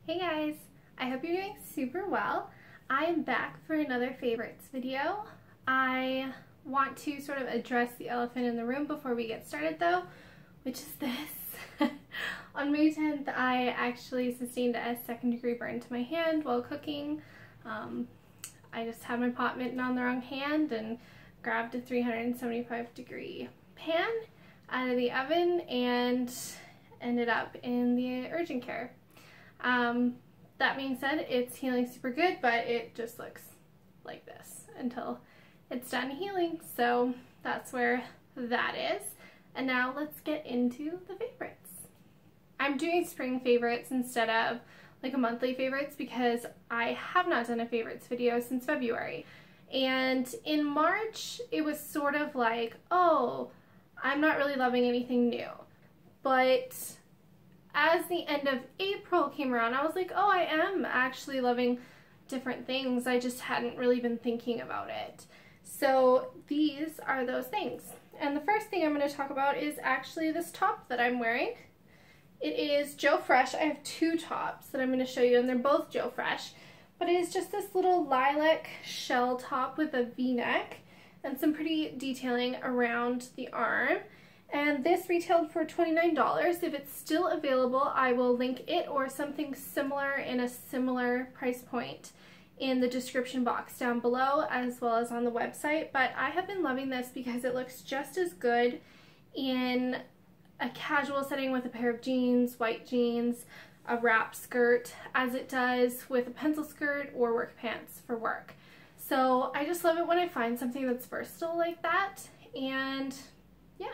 Hey guys, I hope you're doing super well. I am back for another favorites video. I want to sort of address the elephant in the room before we get started though, which is this. On May 10th, I actually sustained a second-degree burn to my hand while cooking. I just had my pot mitten on the wrong hand and grabbed a 375-degree pan out of the oven and ended up in the urgent care. That being said, it's healing super good, but it just looks like this until it's done healing. So that's where that is. And now let's get into the favorites. I'm doing spring favorites instead of like a monthly favorites because I have not done a favorites video since February. And in March, it was sort of like, oh, I'm not really loving anything new. But as the end of April came around, I was like, oh, I am actually loving different things. I just hadn't really been thinking about it. So these are those things. And the first thing I'm going to talk about is actually this top that I'm wearing. It is Joe Fresh. I have two tops that I'm going to show you, and they're both Joe Fresh. But it is just this little lilac shell top with a V-neck and some pretty detailing around the arm. And this retailed for $29. If it's still available, I will link it or something similar in a similar price point in the description box down below, as well as on the website. But I have been loving this because it looks just as good in a casual setting with a pair of jeans, white jeans, a wrap skirt, as it does with a pencil skirt or work pants for work. So I just love it when I find something that's versatile like that. And yeah.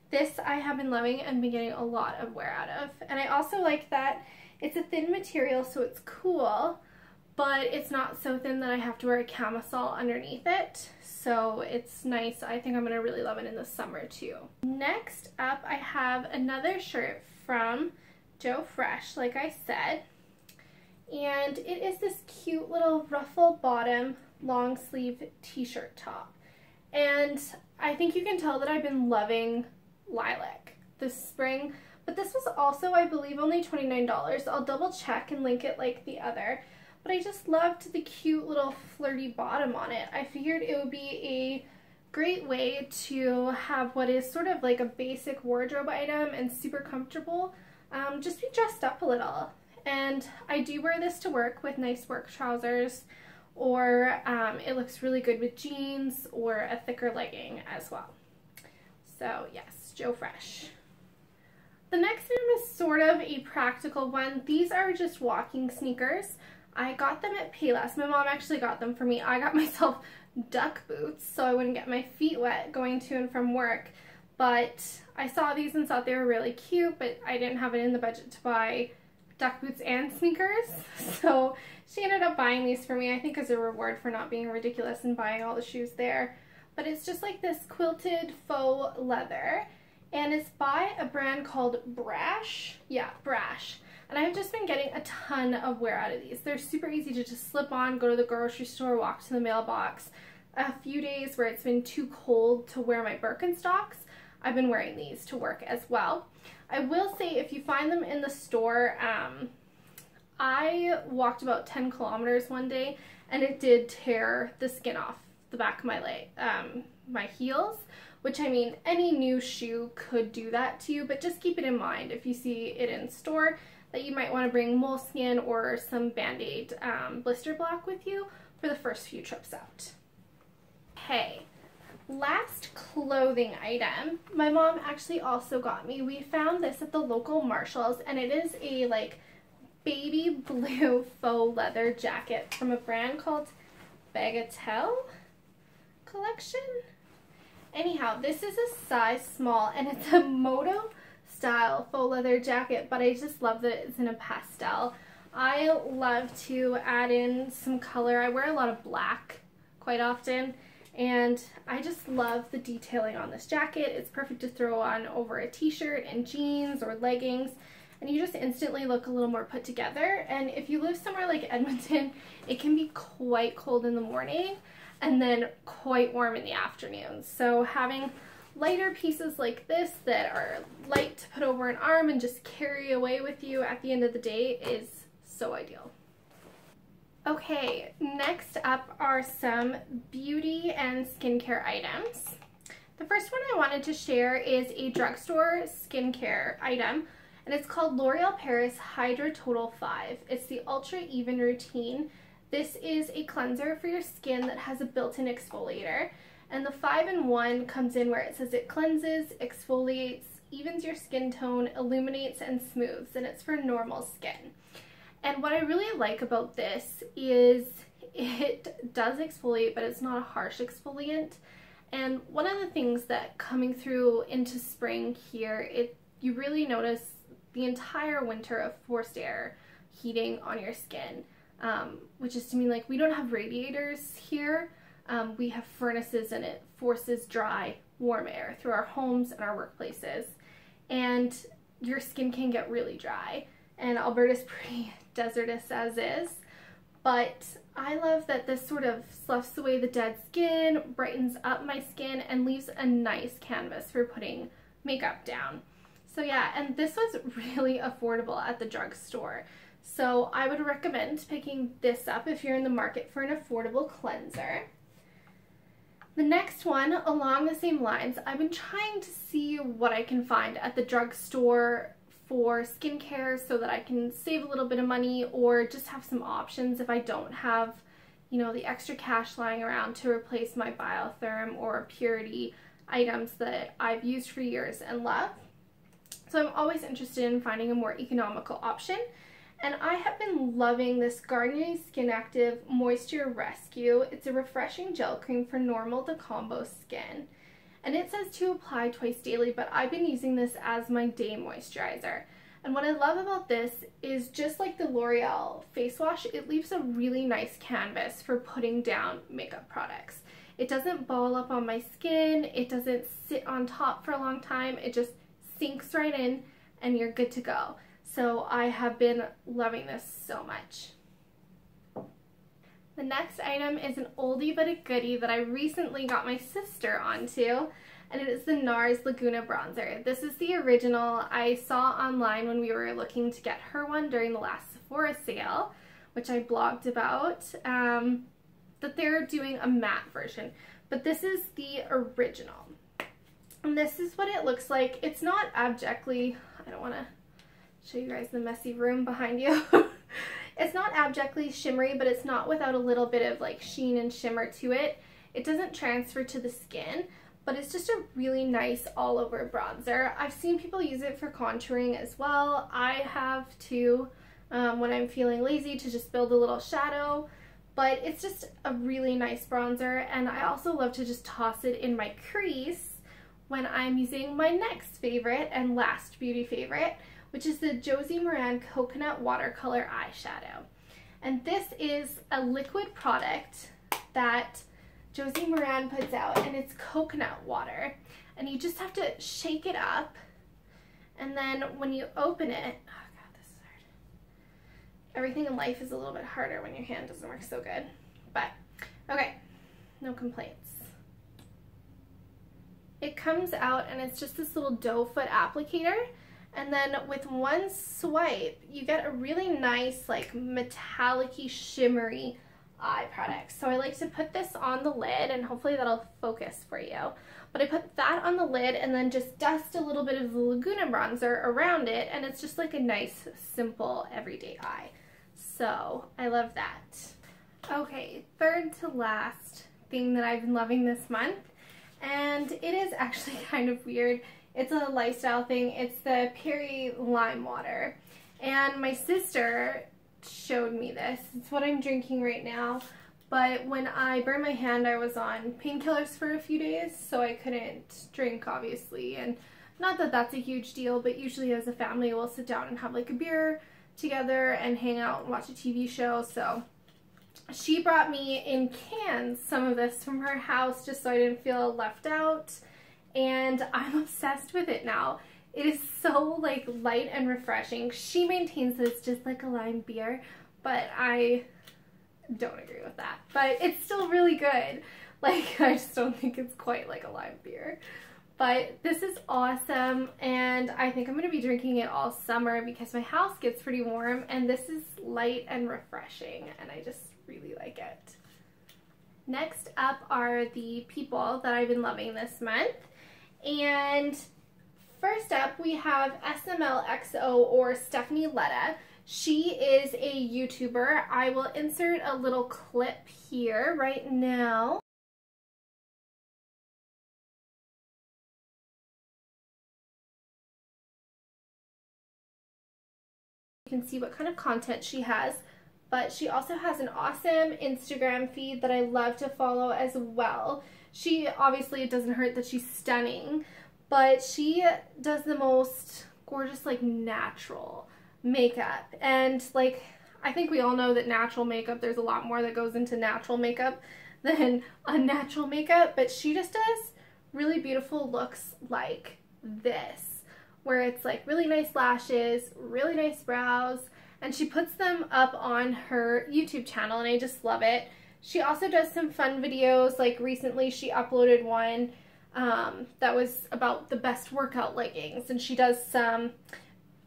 This I have been loving and been getting a lot of wear out of. And I also like that it's a thin material, so it's cool, but it's not so thin that I have to wear a camisole underneath it. So it's nice. I think I'm going to really love it in the summer too. Next up, I have another shirt from Joe Fresh, like I said. And it is this cute little ruffle bottom long sleeve t-shirt top. And I think you can tell that I've been loving lilac this spring, but this was also, I believe, only $29. I'll double check and link it like the other, but I just loved the cute little flirty bottom on it. I figured it would be a great way to have what is sort of like a basic wardrobe item and super comfortable, just be dressed up a little. And I do wear this to work with nice work trousers, or it looks really good with jeans or a thicker legging as well. So yes, Joe Fresh. The next item is sort of a practical one. These are just walking sneakers. I got them at Payless. My mom actually got them for me. I got myself duck boots so I wouldn't get my feet wet going to and from work. But I saw these and thought they were really cute, but I didn't have it in the budget to buy duck boots and sneakers. So she ended up buying these for me, I think as a reward for not being ridiculous and buying all the shoes there. But it's just like this quilted faux leather, and it's by a brand called Brash. Yeah, Brash. And I've just been getting a ton of wear out of these. They're super easy to just slip on, go to the grocery store, walk to the mailbox. A few days where it's been too cold to wear my Birkenstocks, I've been wearing these to work as well. I will say if you find them in the store, I walked about 10 kilometers one day and it did tear the skin off the back of my leg, my heels, which I mean any new shoe could do that to you, but just keep it in mind if you see it in store that you might want to bring moleskin or some Band-Aid blister block with you for the first few trips out. Okay, last clothing item, my mom actually also got me. We found this at the local Marshalls, and it is a like baby blue faux leather jacket from a brand called Bagatelle Collection. Anyhow, this is a size small and it's a moto style faux leather jacket, but I just love that it's in a pastel. I love to add in some color. I wear a lot of black quite often, and I just love the detailing on this jacket. It's perfect to throw on over a t-shirt and jeans or leggings, and you just instantly look a little more put together. And if you live somewhere like Edmonton, it can be quite cold in the morning and then quite warm in the afternoon. So having lighter pieces like this that are light to put over an arm and just carry away with you at the end of the day is so ideal. Okay, next up are some beauty and skincare items. The first one I wanted to share is a drugstore skincare item, and it's called L'Oreal Paris Hydra Total 5. It's the Ultra Even Routine. This is a cleanser for your skin that has a built-in exfoliator, and the 5-in-1 comes in where it says it cleanses, exfoliates, evens your skin tone, illuminates, and smooths, and it's for normal skin. And what I really like about this is it does exfoliate, but it's not a harsh exfoliant. And one of the things that coming through into spring here, you really notice the entire winter of forced air heating on your skin, which is to mean like we don't have radiators here. We have furnaces, and it forces dry, warm air through our homes and our workplaces. And your skin can get really dry. And Alberta's pretty desertous as is, but I love that this sort of sloughs away the dead skin, brightens up my skin, and leaves a nice canvas for putting makeup down. So yeah, and this was really affordable at the drugstore. So I would recommend picking this up if you're in the market for an affordable cleanser. The next one, along the same lines, I've been trying to see what I can find at the drugstore for skincare so that I can save a little bit of money or just have some options if I don't have, you know, the extra cash lying around to replace my Biotherm or Purity items that I've used for years and love. So I'm always interested in finding a more economical option. And I have been loving this Garnier Skin Active Moisture Rescue. It's a refreshing gel cream for normal to combo skin. And it says to apply twice daily, but I've been using this as my day moisturizer. And what I love about this is, just like the L'Oreal face wash, it leaves a really nice canvas for putting down makeup products. It doesn't ball up on my skin, it doesn't sit on top for a long time, it just sinks right in and you're good to go. So I have been loving this so much. The next item is an oldie but a goodie that I recently got my sister onto, and it is the NARS Laguna Bronzer. This is the original. I saw online when we were looking to get her one during the last Sephora sale, which I blogged about, that they're doing a matte version, but this is the original. And this is what it looks like. It's not abjectly, I don't want to show you guys the messy room behind you. It's not abjectly shimmery, but it's not without a little bit of like sheen and shimmer to it. It doesn't transfer to the skin, but it's just a really nice all over bronzer. I've seen people use it for contouring as well. I have too, when I'm feeling lazy to just build a little shadow, but it's just a really nice bronzer. And I also love to just toss it in my crease when I'm using my next favorite and last beauty favorite, which is the Josie Maran Coconut Watercolor Eyeshadow. And this is a liquid product that Josie Maran puts out, and it's coconut water. And you just have to shake it up, and then when you open it, oh god, this is hard. Everything in life is a little bit harder when your hand doesn't work so good. But, okay, no complaints. It comes out and it's just this little doe foot applicator. And then with one swipe, you get a really nice, like, metallic-y, shimmery eye product. So I like to put this on the lid, and hopefully that'll focus for you. But I put that on the lid and then just dust a little bit of the Laguna bronzer around it, and it's just like a nice, simple, everyday eye. So I love that. Okay, third to last thing that I've been loving this month, and it is actually kind of weird. It's a lifestyle thing. It's the Perry Lime Water. And my sister showed me this. It's what I'm drinking right now. But when I burned my hand, I was on painkillers for a few days, so I couldn't drink, obviously. And not that that's a huge deal, but usually as a family, we'll sit down and have like a beer together and hang out and watch a TV show. So she brought me in cans some of this from her house just so I didn't feel left out. And I'm obsessed with it now. It is so like light and refreshing. She maintains that it's just like a lime beer, but I don't agree with that. But it's still really good. Like, I just don't think it's quite like a lime beer. But this is awesome, and I think I'm going to be drinking it all summer because my house gets pretty warm, and this is light and refreshing, and I just really like it. Next up are the people that I've been loving this month, and first up we have SMLXO, or Stephanie Letta. She is a YouTuber. I will insert a little clip here right now. You can see what kind of content she has, but she also has an awesome Instagram feed that I love to follow as well. She, obviously it doesn't hurt that she's stunning, but she does the most gorgeous, like, natural makeup. And like, I think we all know that natural makeup, there's a lot more that goes into natural makeup than unnatural makeup, but she just does really beautiful looks like this, where it's like really nice lashes, really nice brows, and she puts them up on her YouTube channel, and I just love it. She also does some fun videos, like recently she uploaded one that was about the best workout leggings, and she does some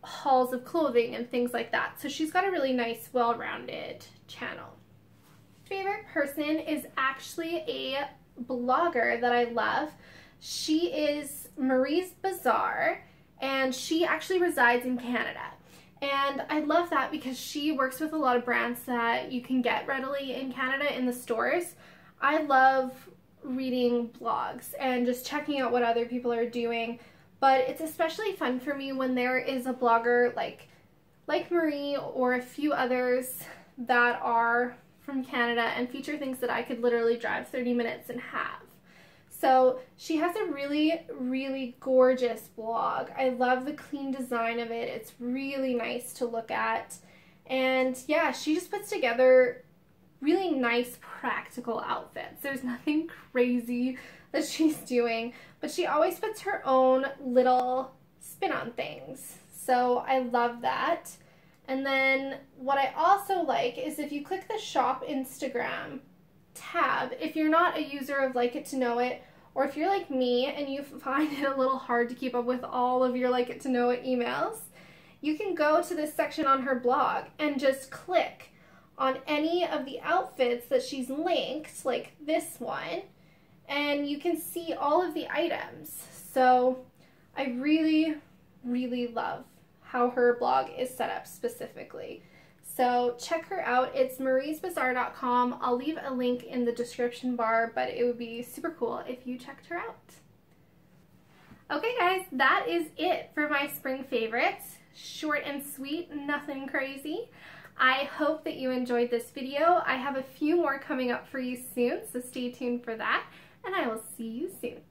hauls of clothing and things like that. So she's got a really nice, well-rounded channel. Favorite person is actually a blogger that I love. She is Marie's Bazaar, and she actually resides in Canada. And I love that because she works with a lot of brands that you can get readily in Canada in the stores. I love reading blogs and just checking out what other people are doing, but it's especially fun for me when there is a blogger like Marie or a few others that are from Canada and feature things that I could literally drive 30 minutes and have. So she has a really, really gorgeous blog. I love the clean design of it. It's really nice to look at. And yeah, she just puts together really nice, practical outfits. There's nothing crazy that she's doing, but she always puts her own little spin on things. So I love that. And then what I also like is if you click the Shop Instagram tab, if you're not a user of Like It to Know It, or if you're like me and you find it a little hard to keep up with all of your Like It to Know It emails, you can go to this section on her blog and just click on any of the outfits that she's linked, like this one, and you can see all of the items. So I really, really love how her blog is set up specifically. So check her out. It's mariesbazaar.com. I'll leave a link in the description bar, but it would be super cool if you checked her out. Okay guys, that is it for my spring favorites. Short and sweet, nothing crazy. I hope that you enjoyed this video. I have a few more coming up for you soon, so stay tuned for that, and I will see you soon.